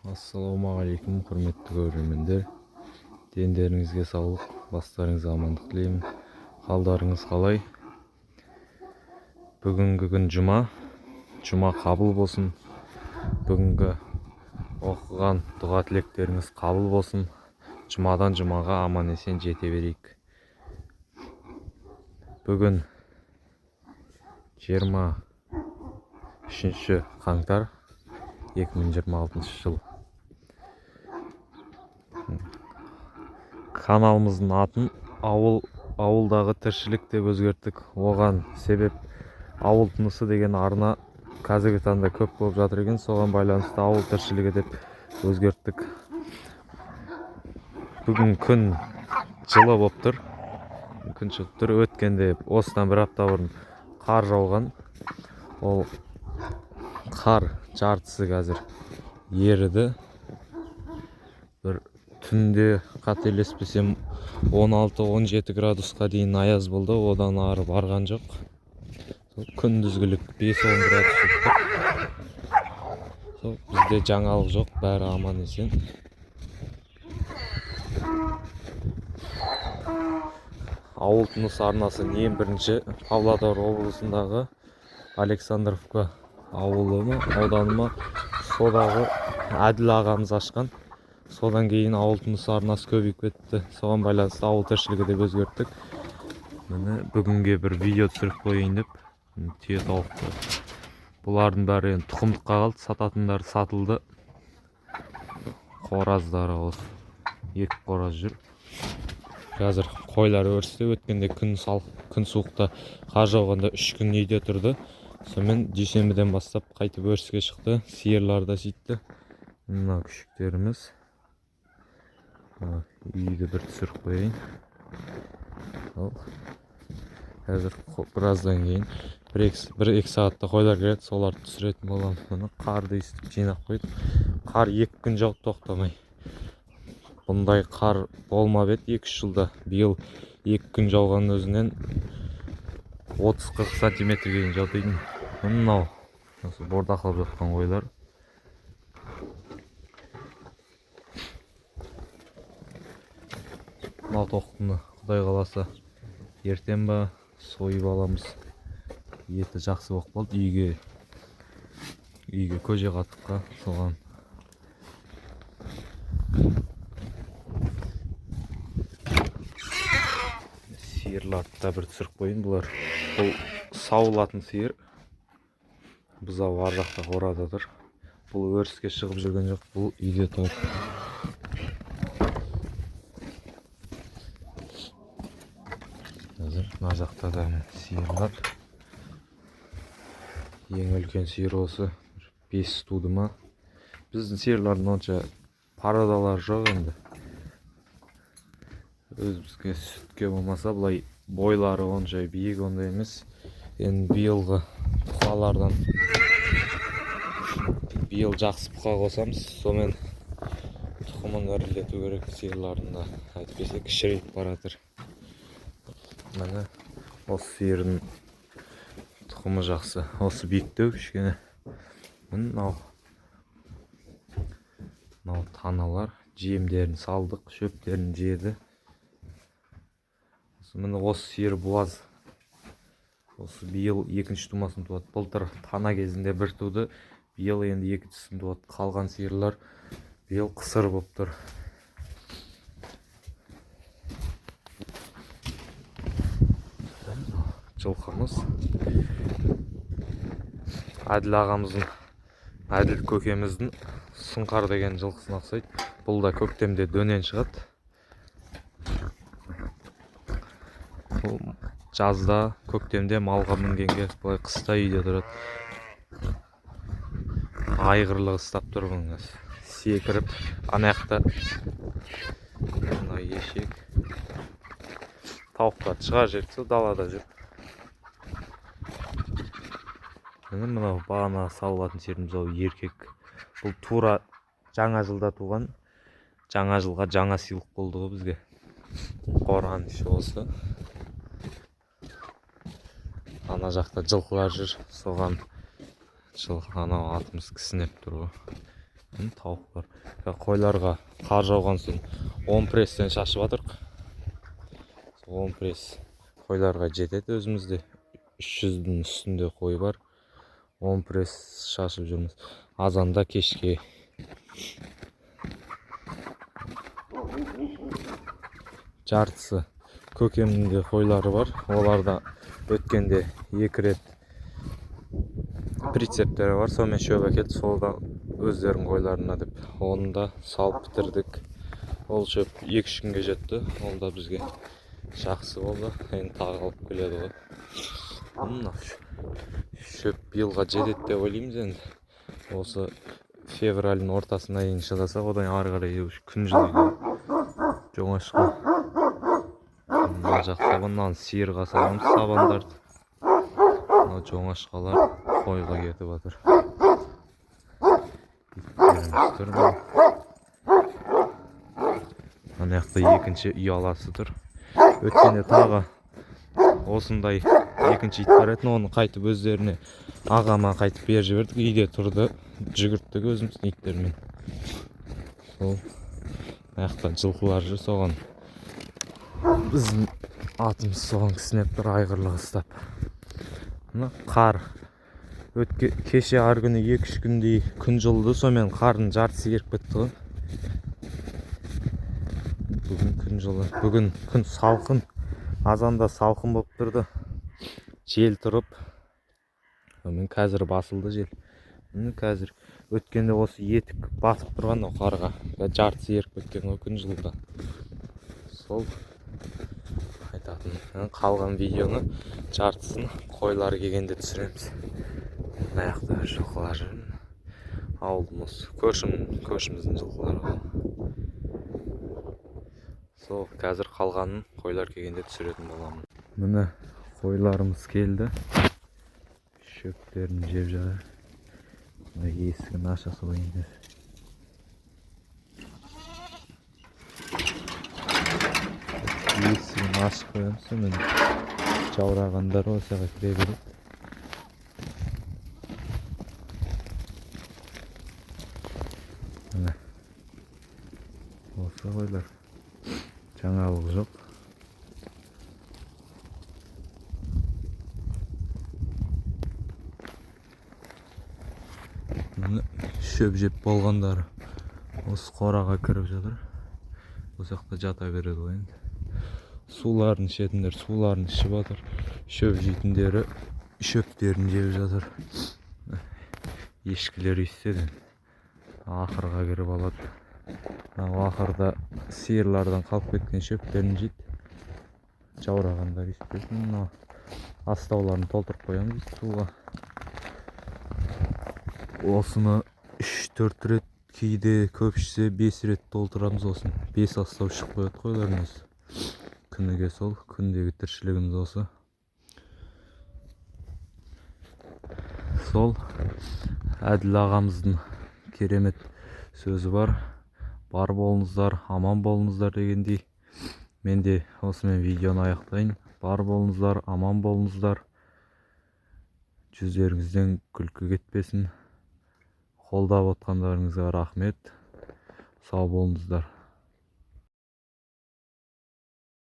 Ассалаумағалейкум, құрметті көрермендер. Дендеріңізге саулық, бастарыңызға амандық тілеймін. Қалдарыңыз қалай? Бүгінгі күн жұма. Жұма қабыл болсын. Бүгінгі оқыған дұға тілектеріңіз қабыл болсын. Жұмадан жұмаға аман есен жете берейік. Бүгін 23 қаңтар 2026 жыл. Каналымыздың атын ауылдағы тіршілік деп өзгерттік. Оған себеп ауыл тынысы деген арна қазіргі таңда көп болып жатыр екен. Соған байланысты ауыл тіршілігі деп өзгерттік. Бүгін күн жылы болып тұр. Күн шығып тұр. Өткенде осыдан бір апта бұрын қар жауған. Ол қар жартысы қазір еріді. Бір түнде қателеспесем 16-17 градусқа дейін аяз болды. Одан ары барған жоқ. Күндізгілік 5-10 градус өтті. Бізде жаңалық жоқ, бәрі аман есен. Ауыл тынысы арнасы ең бірінші Павлодар облысындағы Александровка ауылы ауданына содағы Әділ ағамыз ашқан. Содан кейін ауыл тынысы арнасы көбейіп кетті. Соған байланысты ауыл тіршілігі деп өзгерттік. Міне бүгінге бір видео түсіріп қойайын деп. Түйе тауықты. Бұлардың бәрі тұқымдыққа қалды. Сататындар сатылды. Қораздары осы. 2 қораз жүр. Қазір қойлар өрісте. Өткенде күн суықта қар жауғанда 3 күн үйде тұрды. Сонымен дүйсенбіден бастап қайтып өріске шықты. Сиырлар да сөйтті. Мына күшіктеріміз. Үйді бір түсіріп қойайын. Қазір біраздан кейін 1-2 сағатта қойлар келеді, соларды түсіретін боламын. Мұны қарды естіп жинап қойдым. Қар 2 күн жауып тоқтамай. Бұндай қар болмап еді 2-3 жылда. Биыл 2 күн жауған өзінен 30-40 сантиметрге дейін жаудайды. Мынау бордақылап жатқан қойлар. Мал тоқтыны құдай қаласа ертең ба сойып аламыз. Еті жақсы болып қалды. Үйге көже қатыққа соған. Сиырларды да бір түсіріп қойын. Бұл сауылатын сиыр. Бұзау ар жақта қорада тұр. Бұл өріске шығып жүрген жоқ. Бұл үйде тұр. Мына жақта да сиырлар. Ең үлкен сиыр осы 5 туды ма. Біздің сиырлардың онша парадалар жоқ енді. Өзімізге сүтке болмаса, бұлай бойлары онша биік ондай емес. Енді биылғы бұқалардан биыл жақсы бұқа қосамыз. Сомен тұқымын ірілету керек сиырларында. Әйтпесе кішірейіп баратыр. Міне осы сиырдың тұқымы жақсы. Осы биіктеу кішкене. Мынау таналар. Жемдерін салдық, шөптерін жеді. Міне осы сиыр буаз. Осы биыл 2-ші тумасын туады. Былтыр тана кезінде бір туды. Биыл енді 2-шісін туады. Қалған сиырлар биыл қысыр болып тұр. Жылқымыз. Әділ ағамыздың, Әділ көкеміздің сұңқар деген жылқысына ұқсайды. Бұл да көктемде дөнен шығады. Бұл жазда, көктемде малға мінгенге, бұлай қыста үйде тұрады. Айғырлығы ұстап тұрғын. Секіріп, анаяқта ешек. Тауықтар шығар жерді, далада жүр. Мынау бағана сауылатын сиырымыз еркек. Бұл тура жаңа жылда туған. Жаңа жылға жаңа сыйлық болды ғой бізге. Қорған іші осы. Ана жақта жылқылар жүр. Соған жылқы анау атымыз кісінеп тұр ғой. Тауықтар. Қойларға қар жауған соң 10 пресстен шашып жатырық. 10 пресс қойларға жетеді өзімізде. 300-дің үстінде қой бар. 10 пресс шашып жүрміз. Азанда кешке. Жартысы көкемінде қойлары бар. Оларда өткенде 2 рет прицептері бар. Сонымен шөп әкелді. Солда өздерінің қойларына деп. Оны да салып бітірдік. Ол шөп 2-3 күнге жетті. Ол да бізге жақсы болды. Енді тағы алып келеді ғой. Шөп биылға жетеді деп ойлаймыз енді. Осы февральдың ортасына дейін шыдаса, одан ары қарай күн жылыға жоңашқа. Мына жақта бұнан сиырға саламыз сабандарды. Мына жоңашқалар қойға кетіп жатыр. Иттеріміз тұр. Ана жақта екінші үй аласы тұр. Өткенде тағы осындай екінші ит бар еді, оны қайтып өздеріне ағама қайтып беріп жібердік. Үйде тұрды, жүгірттік өзіміздің иттермен. Сол аяқта жылқылар жүр, соған біздің атымыз соған кісінеп тұр, айғырлығы ұстап. Мына қар кеше ар күні 2-3 күндей күн жылды, сонымен қардың жартысы еріп кетті ғой. Бүгін күн жылы, бүгін күн салқын, азанда салқын болып тұрды. Жел тұрып, сонымен қазір басылды жел. Қазір өткенде осы етік батып тұрған о қарға, жартысы еріп кеткен ғой күн жылда. Сол айтатын, қалған видеоны жартысын қойлар келгенде түсіреміз. Мына жақта жылқылар жүр. Ауылымыз, көршіміздің жылқылары. Сол қазір қалғанын қойлар келгенде түсіретін боламын. Міне қойларымыз келді. Шөптерін жеп жатыр. Есігін аша салайын. Есігін ашып қоямыз, сонымен жаурағандар осыға кіре береді. Міне осы қойлар, жаңалық жоқ. Шөп жеп болғандары осы қораға кіріп жатыр. Осы жақта жата береді ғой енді. Суларын ішетіндер суларын ішіп жатыр. Шөп жейтіндері шөптерін жеп жатыр. Ешкілер үйістеді. Ақырға кіріп алады. Ақырда сиырлардан қалып кеткен шөптерін жейді. Жаурағандар үйістеді. Астауларын толтырып қоямыз суға. Осыны 3-4 рет, кейде көпшісі 5 рет толтырамыз осын. 5 астау шығып қояды қойларымыз. Күніге сол, күндегі тіршілігіміз осы. Сол Әділ ағамыздың керемет сөзі бар. Бар болыңыздар, аман болыңыздар дегендей. Мен де осымен видеоны аяқтайын. Бар болыңыздар, аман болыңыздар. Жүздеріңізден күлкі кетпесін. Қолдап отқандарыңызға рахмет. Сау болыңыздар.